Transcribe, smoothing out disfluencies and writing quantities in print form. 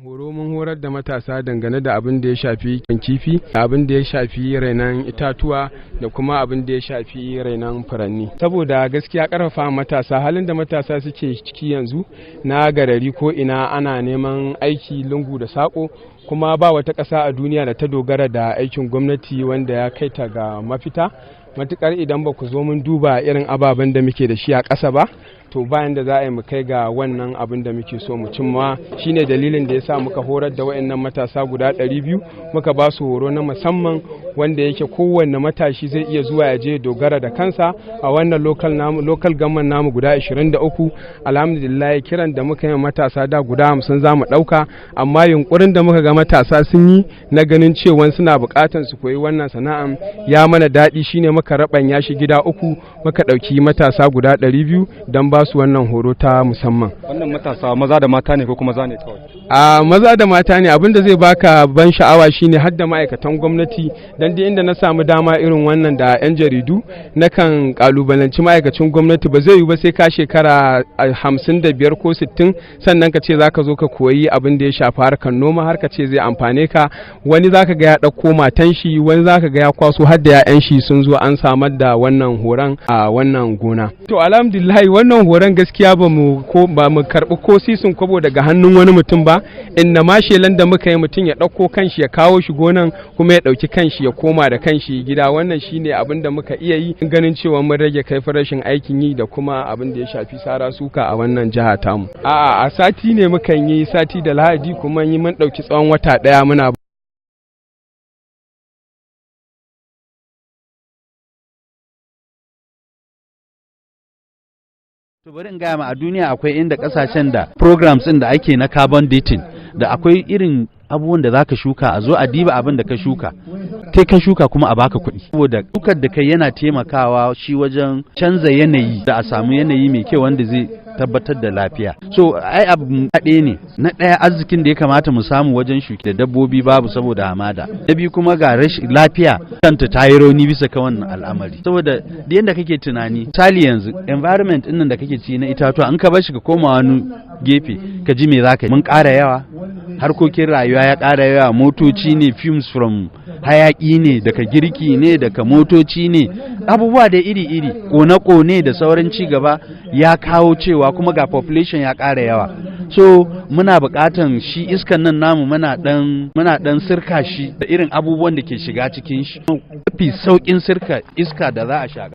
Horo mun horar da matasa dangane da abin da ya shafi kifi, abin da ya shafi rainan itatuwa da kuma abin da ya shafi rainan furanni. Saboda gaskiya karfafa matasa, halin da matasa suke ciki yanzu na garari ko ina ana neman aiki lungu da sako, kuma ba wata ƙasa a duniya da ta dogara da aikin gwamnati wanda ya kai ta ga mafita. Matukar idan ba ku zo mun duba irin ababen da muke da shi a ƙasa ba, to bayan da za a yi mu kai ga wannan abin da muke so mu cimma. Shine dalilin da yasa muka horar da wayannan matasa guda 200, muka ba su horo na musamman wanda yake kowanne matashi zai iya zuwa ya je dogara da kansa a wannan local government namu guda 23. Alhamdulillah, kiran da muka yi matasa da guda 50 za mu dauka, amma yunkurin da muka ga matasa sun yi na ganin cewa suna bukatan su koyi wannan sana'an ya mana daɗi. Shine muka rabanya shi gida 3, muka dauki matasa guda 200 don ba su wannan horo ta musamman. Wannan matasa maza da mata ne ko kuma maza ne kawai? A maza da mata ne. Abinda zai baka ban sha'awa shine har da ma'aikatan gwamnati, dan dai inda na samu dama irin wannan da 'yan jaridu nakan kalubalanci ma'aikacin gwamnati. Ba zai yi ba sai ka shekara 55 ko 60 sannan ka ce zaka zo ka koyi abin da ya shafi harkar noma, har ka ce zai amfane ka. Wani zaka ga ya dauko matan shi, wani zaka ga ya kwaso har da 'ya'yan shi sun zo an samar da wannan horon a wannan gona. To alhamdulillah, wannan horon gaskiya ba mu karbi ko sisin kwabo daga hannun wani mutum ba, inda ma shelan da muka yi mutum ya dauko kanshi ya kawo shi gonan kuma ya dauki kanshi ya koma da kanshi gida. Wannan shine abin da muka iya yi ganin cewa mun rage kaifin rashin aikin yi da kuma abin da ya shafi sara suka a wannan jiha tamu. A sati ne mukan yi, sati da Lahadi, kuma mun dauki tsawon wata daya muna. To bari in gaya ma, a duniya akwai inda kasashen da programs din da ake na carbon dating, da akwai irin abubuwan da zaka shuka, a zo a diba abin da ka shuka, kai ka shuka kuma a baka kuɗi. Saboda shukar da kai yana taimakawa shi wajen canza yanayi da a samu yanayi mai kyau wanda zai tabbatar da lafiya. So ai abu ɗaya ne, na ɗaya arzikin da ya kamata mu samu wajen shuki da dabbobi babu saboda hamada, na biyu kuma ga rashin lafiya kanta ta yi rauni bisa kan wannan al'amari. Saboda da yanda kake tunani, misali yanzu environment ɗin da kake ci na itatuwa, in ka bar shi ka koma wani gefe ka ji me zaka yi. Mun ƙara yawa, harkokin rayuwa ya ƙara yawa, motoci ne, fumes from hayaƙi ne, daga girki ne, daga motoci ne, abubuwa da iri-iri, ƙone-ƙone da sauran ci gaba ya kawo cewa kuma ga population ya ƙara yawa. So muna buƙatan shi iskan nan namu muna ɗan sirka shi da irin abubuwan da ke shiga cikin shi. Mafi sauƙin sirka iska da za a shaƙa